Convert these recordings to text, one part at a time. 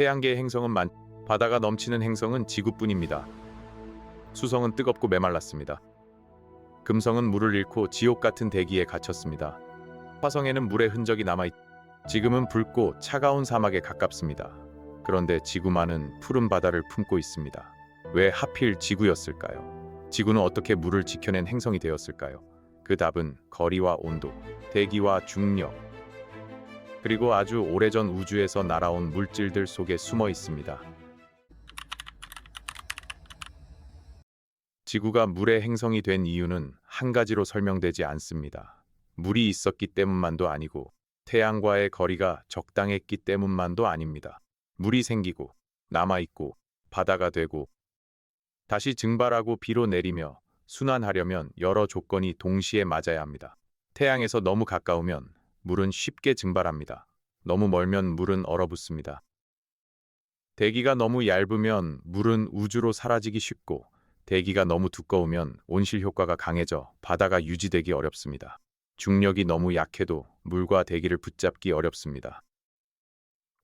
태양계의 행성은 바다가 넘치는 행성은 지구뿐입니다. 수성은 뜨겁고 메말랐습니다. 금성은 물을 잃고 지옥 같은 대기에 갇혔습니다. 화성에는 물의 흔적이 남아있. 지금은 붉고 차가운 사막에 가깝습니다. 그런데 지구만은 푸른 바다를 품고 있습니다. 왜 하필 지구였을까요? 지구는 어떻게 물을 지켜낸 행성이 되었을까요? 그 답은 거리와 온도, 대기와 중력, 그리고 아주 오래전 우주에서 날아온 물질들 속에 숨어 있습니다. 지구가 물의 행성이 된 이유는 한 가지로 설명되지 않습니다. 물이 있었기 때문만도 아니고 태양과의 거리가 적당했기 때문만도 아닙니다. 물이 생기고 남아있고 바다가 되고 다시 증발하고 비로 내리며 순환하려면 여러 조건이 동시에 맞아야 합니다. 태양에서 너무 가까우면 물은 쉽게 증발합니다. 너무 멀면 물은 얼어붙습니다. 대기가 너무 얇으면 물은 우주로 사라지기 쉽고 대기가 너무 두꺼우면 온실 효과가 강해져 바다가 유지되기 어렵습니다. 중력이 너무 약해도 물과 대기를 붙잡기 어렵습니다.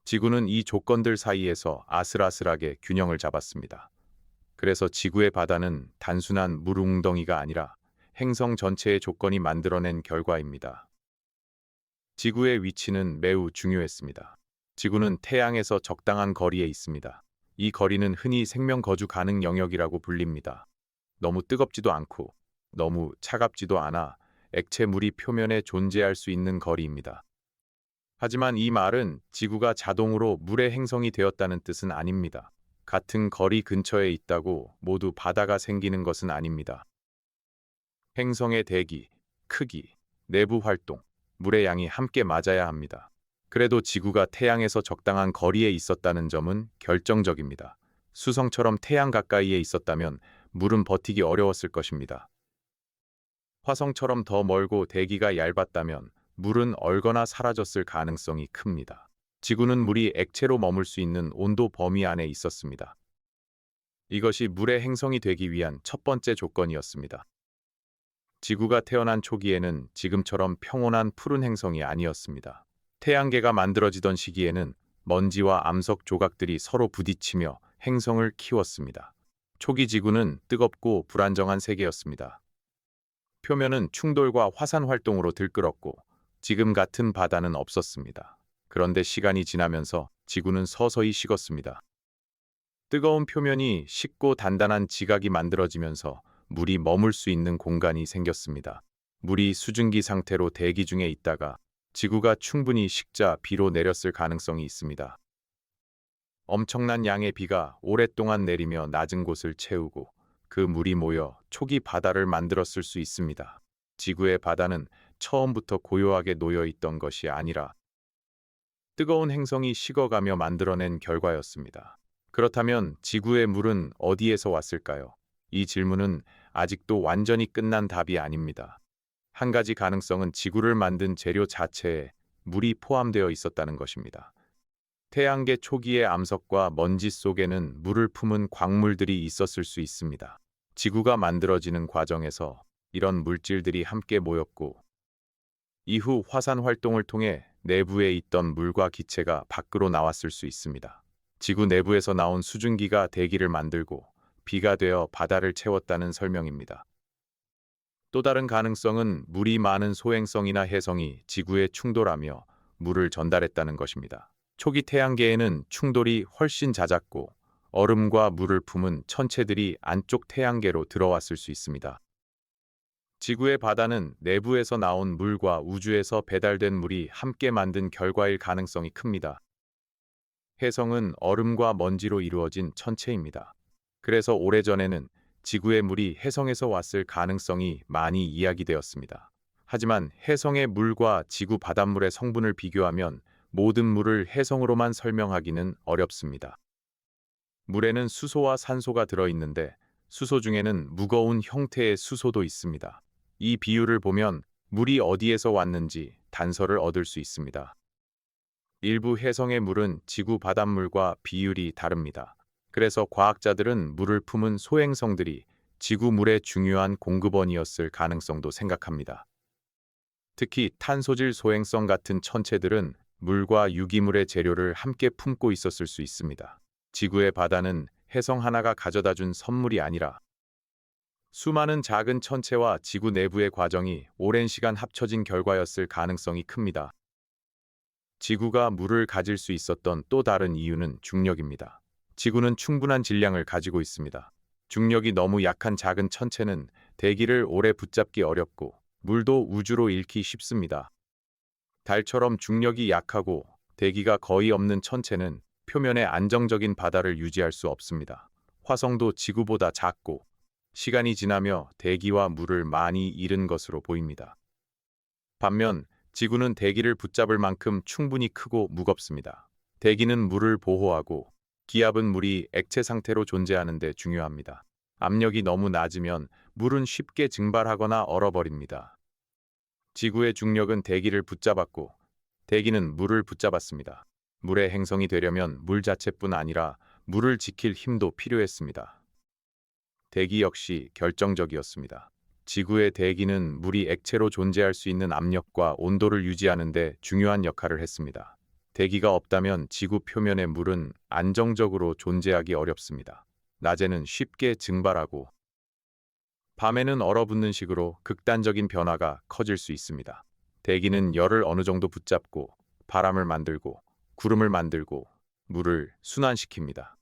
지구는 이 조건들 사이에서 아슬아슬하게 균형을 잡았습니다. 그래서 지구의 바다는 단순한 물 웅덩이가 아니라 행성 전체의 조건이 만들어낸 결과입니다. 지구의 위치는 매우 중요했습니다. 지구는 태양에서 적당한 거리에 있습니다. 이 거리는 흔히 생명 거주 가능 영역이라고 불립니다. 너무 뜨겁지도 않고 너무 차갑지도 않아 액체물이 표면에 존재할 수 있는 거리입니다. 하지만 이 말은 지구가 자동으로 물의 행성이 되었다는 뜻은 아닙니다. 같은 거리 근처에 있다고 모두 바다가 생기는 것은 아닙니다. 행성의 대기, 크기, 내부 활동, 물의 양이 함께 맞아야 합니다. 그래도 지구가 태양에서 적당한 거리에 있었다는 점은 결정적입니다. 수성처럼 태양 가까이에 있었다면 물은 버티기 어려웠을 것입니다. 화성처럼 더 멀고 대기가 얇았다면 물은 얼거나 사라졌을 가능성이 큽니다. 지구는 물이 액체로 머물 수 있는 온도 범위 안에 있었습니다. 이것이 물의 행성이 되기 위한 첫 번째 조건이었습니다. 지구가 태어난 초기에는 지금처럼 평온한 푸른 행성이 아니었습니다. 태양계가 만들어지던 시기에는 먼지와 암석 조각들이 서로 부딪히며 행성을 키웠습니다. 초기 지구는 뜨겁고 불안정한 세계였습니다. 표면은 충돌과 화산 활동으로 들끓었고 지금 같은 바다는 없었습니다. 그런데 시간이 지나면서 지구는 서서히 식었습니다. 뜨거운 표면이 식고 단단한 지각이 만들어지면서 물이 머물 수 있는 공간이 생겼습니다. 물이 수증기 상태로 대기 중에 있다가 지구가 충분히 식자 비로 내렸을 가능성이 있습니다. 엄청난 양의 비가 오랫동안 내리며 낮은 곳을 채우고 그 물이 모여 초기 바다를 만들었을 수 있습니다. 지구의 바다는 처음부터 고요하게 놓여 있던 것이 아니라 뜨거운 행성이 식어가며 만들어낸 결과였습니다. 그렇다면 지구의 물은 어디에서 왔을까요? 이 질문은 아직도 완전히 끝난 답이 아닙니다. 한 가지 가능성은 지구를 만든 재료 자체에 물이 포함되어 있었다는 것입니다. 태양계 초기의 암석과 먼지 속에는 물을 품은 광물들이 있었을 수 있습니다. 지구가 만들어지는 과정에서 이런 물질들이 함께 모였고 이후 화산 활동을 통해 내부에 있던 물과 기체가 밖으로 나왔을 수 있습니다. 지구 내부에서 나온 수증기가 대기를 만들고 비가 되어 바다를 채웠다는 설명입니다. 또 다른 가능성은 물이 많은 소행성이나 해성이 지구에 충돌하며 물을 전달했다는 것입니다. 초기 태양계에는 충돌이 훨씬 잦았고 얼음과 물을 품은 천체들이 안쪽 태양계로 들어왔을 수 있습니다. 지구의 바다는 내부에서 나온 물과 우주에서 배달된 물이 함께 만든 결과일 가능성이 큽니다. 해성은 얼음과 먼지로 이루어진 천체입니다. 그래서 오래전에는 지구의 물이 해성에서 왔을 가능성이 많이 이야기되었습니다. 하지만 해성의 물과 지구 바닷물의 성분을 비교하면 모든 물을 해성으로만 설명하기는 어렵습니다. 물에는 수소와 산소가 들어있는데 수소 중에는 무거운 형태의 수소도 있습니다. 이 비율을 보면 물이 어디에서 왔는지 단서를 얻을 수 있습니다. 일부 해성의 물은 지구 바닷물과 비율이 다릅니다. 그래서 과학자들은 물을 품은 소행성들이 지구 물의 중요한 공급원이었을 가능성도 생각합니다. 특히 탄소질 소행성 같은 천체들은 물과 유기물의 재료를 함께 품고 있었을 수 있습니다. 지구의 바다는 혜성 하나가 가져다 준 선물이 아니라 수많은 작은 천체와 지구 내부의 과정이 오랜 시간 합쳐진 결과였을 가능성이 큽니다. 지구가 물을 가질 수 있었던 또 다른 이유는 중력입니다. 지구는 충분한 질량을 가지고 있습니다. 중력이 너무 약한 작은 천체는 대기를 오래 붙잡기 어렵고 물도 우주로 잃기 쉽습니다. 달처럼 중력이 약하고 대기가 거의 없는 천체는 표면에 안정적인 바다를 유지할 수 없습니다. 화성도 지구보다 작고 시간이 지나며 대기와 물을 많이 잃은 것으로 보입니다. 반면 지구는 대기를 붙잡을 만큼 충분히 크고 무겁습니다. 대기는 물을 보호하고 기압은 물이 액체 상태로 존재하는 데 중요합니다. 압력이 너무 낮으면 물은 쉽게 증발하거나 얼어버립니다. 지구의 중력은 대기를 붙잡았고 대기는 물을 붙잡았습니다. 물의 행성이 되려면 물 자체뿐 아니라 물을 지킬 힘도 필요했습니다. 대기 역시 결정적이었습니다. 지구의 대기는 물이 액체로 존재할 수 있는 압력과 온도를 유지하는 데 중요한 역할을 했습니다. 대기가 없다면 지구 표면의 물은 안정적으로 존재하기 어렵습니다. 낮에는 쉽게 증발하고 밤에는 얼어붙는 식으로 극단적인 변화가 커질 수 있습니다. 대기는 열을 어느 정도 붙잡고 바람을 만들고 구름을 만들고 물을 순환시킵니다.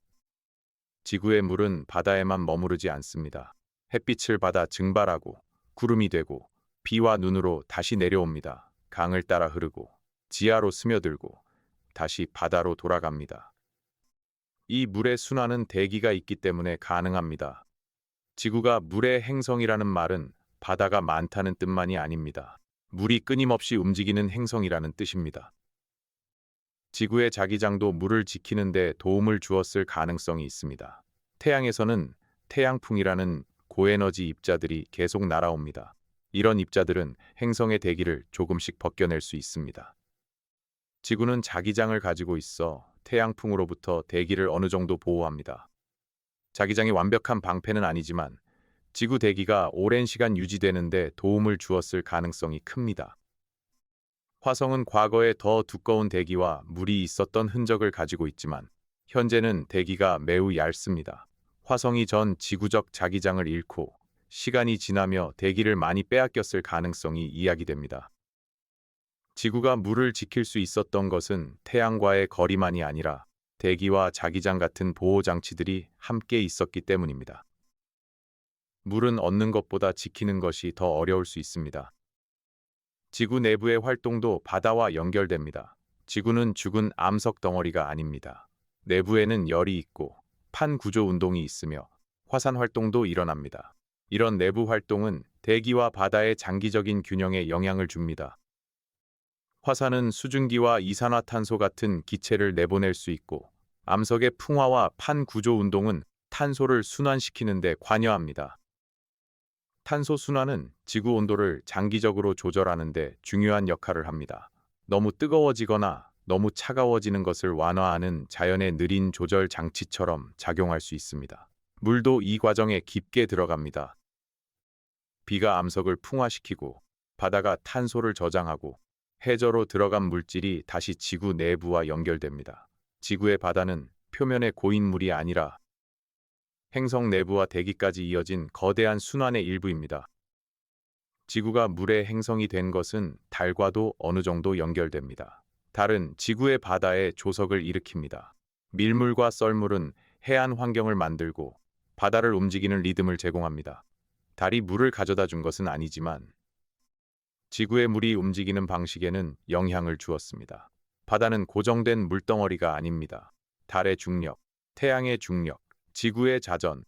지구의 물은 바다에만 머무르지 않습니다. 햇빛을 받아 증발하고 구름이 되고 비와 눈으로 다시 내려옵니다. 강을 따라 흐르고 지하로 스며들고 다시 바다로 돌아갑니다. 이 물의 순환은 대기가 있기 때문에 가능합니다. 지구가 물의 행성이라는 말은 바다가 많다는 뜻만이 아닙니다. 물이 끊임없이 움직이는 행성이라는 뜻입니다. 지구의 자기장도 물을 지키는 데 도움을 주었을 가능성이 있습니다. 태양에서는 태양풍이라는 고에너지 입자들이 계속 날아옵니다. 이런 입자들은 행성의 대기를 조금씩 벗겨낼 수 있습니다. 지구는 자기장을 가지고 있어 태양풍으로부터 대기를 어느 정도 보호합니다. 자기장이 완벽한 방패는 아니지만 지구 대기가 오랜 시간 유지되는데 도움을 주었을 가능성이 큽니다. 화성은 과거에 더 두꺼운 대기와 물이 있었던 흔적을 가지고 있지만 현재는 대기가 매우 얇습니다. 화성이 전 지구적 자기장을 잃고 시간이 지나며 대기를 많이 빼앗겼을 가능성이 이야기됩니다. 지구가 물을 지킬 수 있었던 것은 태양과의 거리만이 아니라 대기와 자기장 같은 보호 장치들이 함께 있었기 때문입니다. 물은 얻는 것보다 지키는 것이 더 어려울 수 있습니다. 지구 내부의 활동도 바다와 연결됩니다. 지구는 죽은 암석 덩어리가 아닙니다. 내부에는 열이 있고 판 구조 운동이 있으며 화산 활동도 일어납니다. 이런 내부 활동은 대기와 바다의 장기적인 균형에 영향을 줍니다. 화산은 수증기와 이산화탄소 같은 기체를 내보낼 수 있고 암석의 풍화와 판 구조 운동은 탄소를 순환시키는 데 관여합니다. 탄소 순환은 지구 온도를 장기적으로 조절하는 데 중요한 역할을 합니다. 너무 뜨거워지거나 너무 차가워지는 것을 완화하는 자연의 느린 조절 장치처럼 작용할 수 있습니다. 물도 이 과정에 깊게 들어갑니다. 비가 암석을 풍화시키고 바다가 탄소를 저장하고 해저로 들어간 물질이 다시 지구 내부와 연결됩니다. 지구의 바다는 표면의 고인물이 아니라 행성 내부와 대기까지 이어진 거대한 순환의 일부입니다. 지구가 물의 행성이 된 것은 달과도 어느 정도 연결됩니다. 달은 지구의 바다에 조석을 일으킵니다. 밀물과 썰물은 해안 환경을 만들고 바다를 움직이는 리듬을 제공합니다. 달이 물을 가져다 준 것은 아니지만 지구의 물이 움직이는 방식에는 영향을 주었습니다. 바다는 고정된 물덩어리가 아닙니다. 달의 중력, 태양의 중력, 지구의 자전,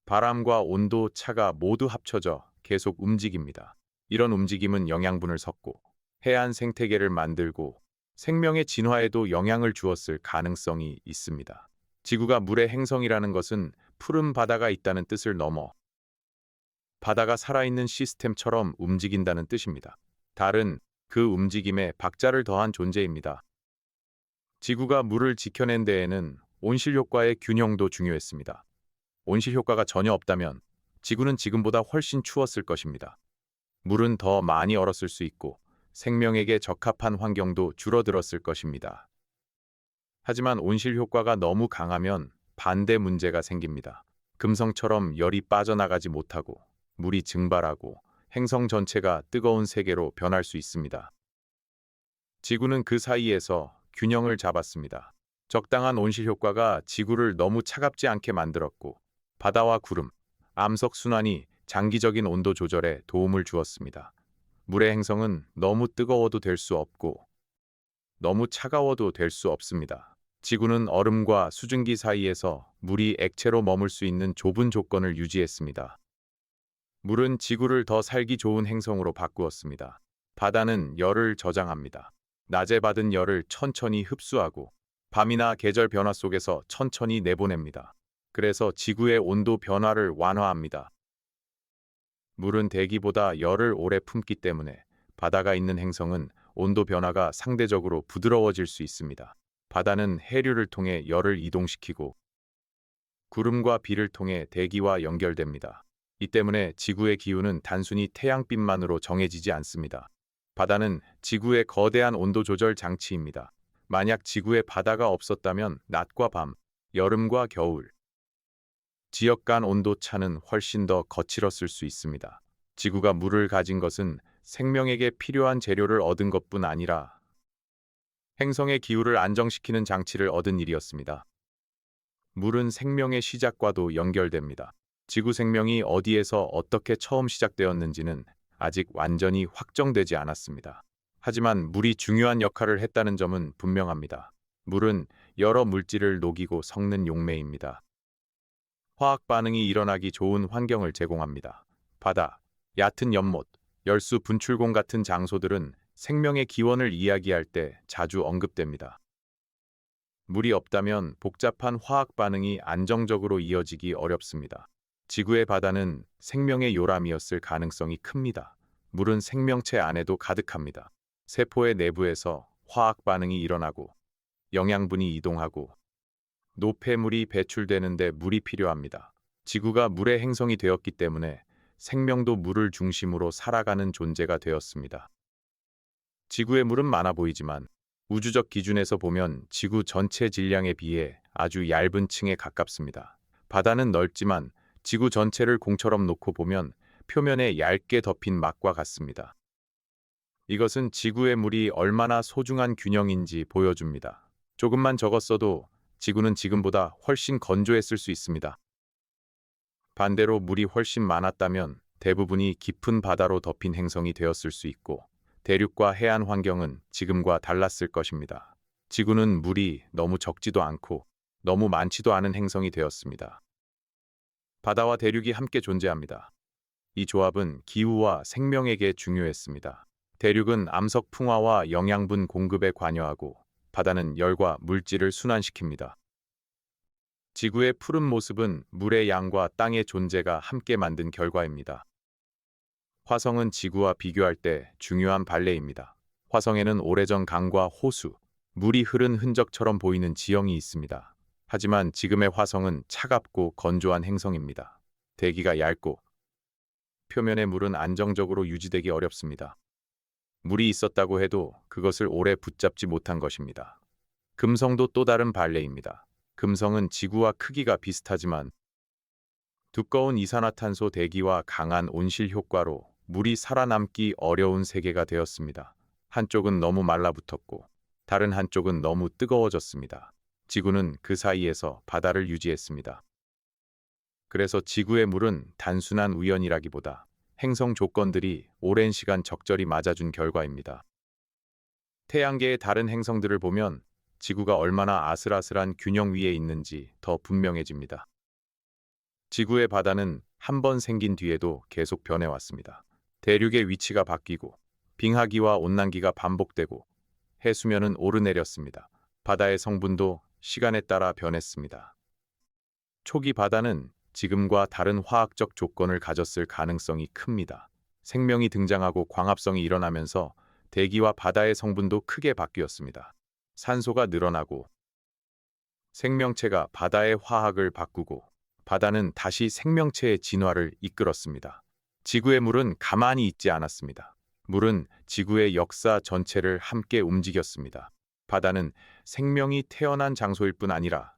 바람과 온도, 차가 모두 합쳐져 계속 움직입니다. 이런 움직임은 영양분을 섞고 해안 생태계를 만들고 생명의 진화에도 영향을 주었을 가능성이 있습니다. 지구가 물의 행성이라는 것은 푸른 바다가 있다는 뜻을 넘어 바다가 살아있는 시스템처럼 움직인다는 뜻입니다. 달은 그 움직임에 박자를 더한 존재입니다. 지구가 물을 지켜낸 데에는 온실 효과의 균형도 중요했습니다. 온실 효과가 전혀 없다면 지구는 지금보다 훨씬 추웠을 것입니다. 물은 더 많이 얼었을 수 있고 생명에게 적합한 환경도 줄어들었을 것입니다. 하지만 온실 효과가 너무 강하면 반대 문제가 생깁니다. 금성처럼 열이 빠져나가지 못하고 물이 증발하고 행성 전체가 뜨거운 세계로 변할 수 있습니다. 지구는 그 사이에서 균형을 잡았습니다. 적당한 온실 효과가 지구를 너무 차갑지 않게 만들었고, 바다와 구름, 암석 순환이 장기적인 온도 조절에 도움을 주었습니다. 물의 행성은 너무 뜨거워도 될 수 없고, 너무 차가워도 될 수 없습니다. 지구는 얼음과 수증기 사이에서 물이 액체로 머물 수 있는 좁은 조건을 유지했습니다. 물은 지구를 더 살기 좋은 행성으로 바꾸었습니다. 바다는 열을 저장합니다. 낮에 받은 열을 천천히 흡수하고 밤이나 계절 변화 속에서 천천히 내보냅니다. 그래서 지구의 온도 변화를 완화합니다. 물은 대기보다 열을 오래 품기 때문에 바다가 있는 행성은 온도 변화가 상대적으로 부드러워질 수 있습니다. 바다는 해류를 통해 열을 이동시키고 구름과 비를 통해 대기와 연결됩니다. 이 때문에 지구의 기후는 단순히 태양빛만으로 정해지지 않습니다. 바다는 지구의 거대한 온도 조절 장치입니다. 만약 지구에 바다가 없었다면 낮과 밤, 여름과 겨울, 지역 간 온도 차는 훨씬 더 거칠었을 수 있습니다. 지구가 물을 가진 것은 생명에게 필요한 재료를 얻은 것뿐 아니라 행성의 기후를 안정시키는 장치를 얻은 일이었습니다. 물은 생명의 시작과도 연결됩니다. 지구 생명이 어디에서 어떻게 처음 시작되었는지는 아직 완전히 확정되지 않았습니다. 하지만 물이 중요한 역할을 했다는 점은 분명합니다. 물은 여러 물질을 녹이고 섞는 용매입니다. 화학 반응이 일어나기 좋은 환경을 제공합니다. 바다, 얕은 연못, 열수 분출공 같은 장소들은 생명의 기원을 이야기할 때 자주 언급됩니다. 물이 없다면 복잡한 화학 반응이 안정적으로 이어지기 어렵습니다. 지구의 바다는 생명의 요람이었을 가능성이 큽니다. 물은 생명체 안에도 가득합니다. 세포의 내부에서 화학 반응이 일어나고 영양분이 이동하고 노폐물이 배출되는데 물이 필요합니다. 지구가 물의 행성이 되었기 때문에 생명도 물을 중심으로 살아가는 존재가 되었습니다. 지구의 물은 많아 보이지만 우주적 기준에서 보면 지구 전체 질량에 비해 아주 얇은 층에 가깝습니다. 바다는 넓지만 지구 전체를 공처럼 놓고 보면 표면에 얇게 덮인 막과 같습니다. 이것은 지구의 물이 얼마나 소중한 균형인지 보여줍니다. 조금만 적었어도 지구는 지금보다 훨씬 건조했을 수 있습니다. 반대로 물이 훨씬 많았다면 대부분이 깊은 바다로 덮인 행성이 되었을 수 있고 대륙과 해안 환경은 지금과 달랐을 것입니다. 지구는 물이 너무 적지도 않고 너무 많지도 않은 행성이 되었습니다. 바다와 대륙이 함께 존재합니다. 이 조합은 기후와 생명에게 중요했습니다. 대륙은 암석 풍화와 영양분 공급에 관여하고 바다는 열과 물질을 순환시킵니다. 지구의 푸른 모습은 물의 양과 땅의 존재가 함께 만든 결과입니다. 화성은 지구와 비교할 때 중요한 발레입니다. 화성에는 오래전 강과 호수, 물이 흐른 흔적처럼 보이는 지형이 있습니다. 하지만 지금의 화성은 차갑고 건조한 행성입니다. 대기가 얇고 표면의 물은 안정적으로 유지되기 어렵습니다. 물이 있었다고 해도 그것을 오래 붙잡지 못한 것입니다. 금성도 또 다른 발레입니다. 금성은 지구와 크기가 비슷하지만 두꺼운 이산화탄소 대기와 강한 온실 효과로 물이 살아남기 어려운 세계가 되었습니다. 한쪽은 너무 말라붙었고 다른 한쪽은 너무 뜨거워졌습니다. 지구는 그 사이에서 바다를 유지했습니다. 그래서 지구의 물은 단순한 우연이라기보다 행성 조건들이 오랜 시간 적절히 맞아준 결과입니다. 태양계의 다른 행성들을 보면 지구가 얼마나 아슬아슬한 균형 위에 있는지 더 분명해집니다. 지구의 바다는 한 번 생긴 뒤에도 계속 변해왔습니다. 대륙의 위치가 바뀌고 빙하기와 온난기가 반복되고 해수면은 오르내렸습니다. 바다의 성분도 시간에 따라 변했습니다. 초기 바다는 지금과 다른 화학적 조건을 가졌을 가능성이 큽니다. 생명이 등장하고 광합성이 일어나면서 대기와 바다의 성분도 크게 바뀌었습니다. 산소가 늘어나고 생명체가 바다의 화학을 바꾸고 바다는 다시 생명체의 진화를 이끌었습니다. 지구의 물은 가만히 있지 않았습니다. 물은 지구의 역사 전체를 함께 움직였습니다. 바다는 생명이 태어난 장소일 뿐 아니라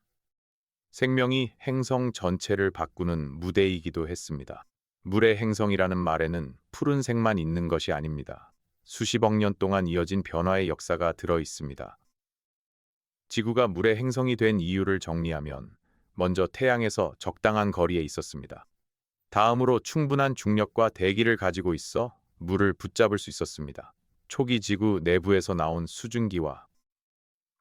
생명이 행성 전체를 바꾸는 무대이기도 했습니다. 물의 행성이라는 말에는 푸른색만 있는 것이 아닙니다. 수십억 년 동안 이어진 변화의 역사가 들어 있습니다. 지구가 물의 행성이 된 이유를 정리하면 먼저 태양에서 적당한 거리에 있었습니다. 다음으로 충분한 중력과 대기를 가지고 있어 물을 붙잡을 수 있었습니다. 초기 지구 내부에서 나온 수증기와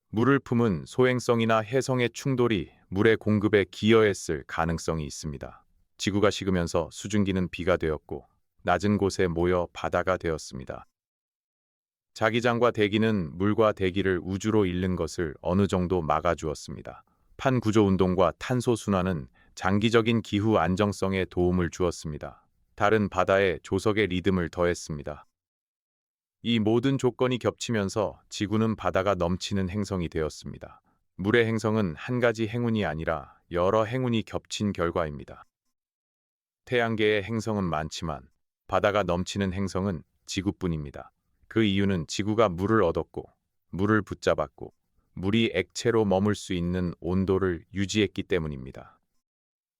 물을 품은 소행성이나 해성의 충돌이 물의 공급에 기여했을 가능성이 있습니다. 지구가 식으면서 수증기는 비가 되었고 낮은 곳에 모여 바다가 되었습니다. 자기장과 대기는 물과 대기를 우주로 잃는 것을 어느 정도 막아주었습니다. 판구조 운동과 탄소 순환은 장기적인 기후 안정성에 도움을 주었습니다. 다른 바다에 조석의 리듬을 더했습니다. 이 모든 조건이 겹치면서 지구는 바다가 넘치는 행성이 되었습니다. 물의 행성은 한 가지 행운이 아니라 여러 행운이 겹친 결과입니다. 태양계의 행성은 많지만 바다가 넘치는 행성은 지구뿐입니다. 그 이유는 지구가 물을 얻었고, 물을 붙잡았고, 물이 액체로 머물 수 있는 온도를 유지했기 때문입니다.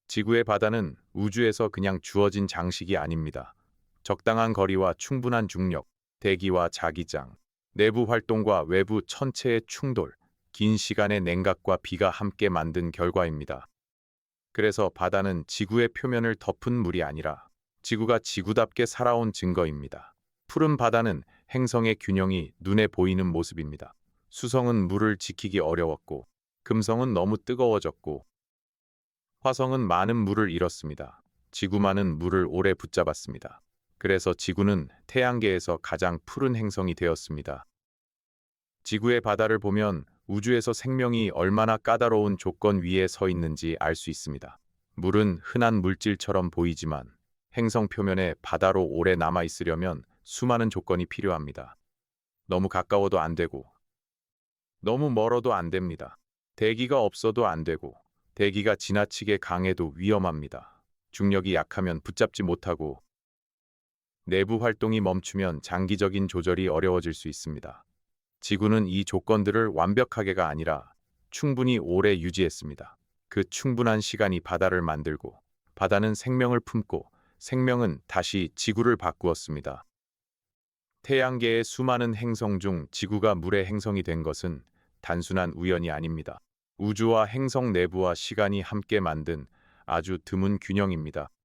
지구의 바다는 우주에서 그냥 주어진 장식이 아닙니다. 적당한 거리와 충분한 중력, 대기와 자기장, 내부 활동과 외부 천체의 충돌, 긴 시간의 냉각과 비가 함께 만든 결과입니다. 그래서 바다는 지구의 표면을 덮은 물이 아니라 지구가 지구답게 살아온 증거입니다. 푸른 바다는 행성의 균형이 눈에 보이는 모습입니다. 수성은 물을 지키기 어려웠고, 금성은 너무 뜨거워졌고, 화성은 많은 물을 잃었습니다. 지구만은 물을 오래 붙잡았습니다. 그래서 지구는 태양계에서 가장 푸른 행성이 되었습니다. 지구의 바다를 보면 우주에서 생명이 얼마나 까다로운 조건 위에 서 있는지 알 수 있습니다. 물은 흔한 물질처럼 보이지만 행성 표면에 바다로 오래 남아 있으려면 수많은 조건이 필요합니다. 너무 가까워도 안 되고, 너무 멀어도 안 됩니다. 대기가 없어도 안 되고, 대기가 지나치게 강해도 위험합니다. 중력이 약하면 붙잡지 못하고, 내부 활동이 멈추면 장기적인 조절이 어려워질 수 있습니다. 지구는 이 조건들을 완벽하게가 아니라 충분히 오래 유지했습니다. 그 충분한 시간이 바다를 만들고, 바다는 생명을 품고, 생명은 다시 지구를 바꾸었습니다. 태양계의 수많은 행성 중 지구가 물의 행성이 된 것은 단순한 우연이 아닙니다. 우주와 행성 내부와 시간이 함께 만든 아주 드문 균형입니다.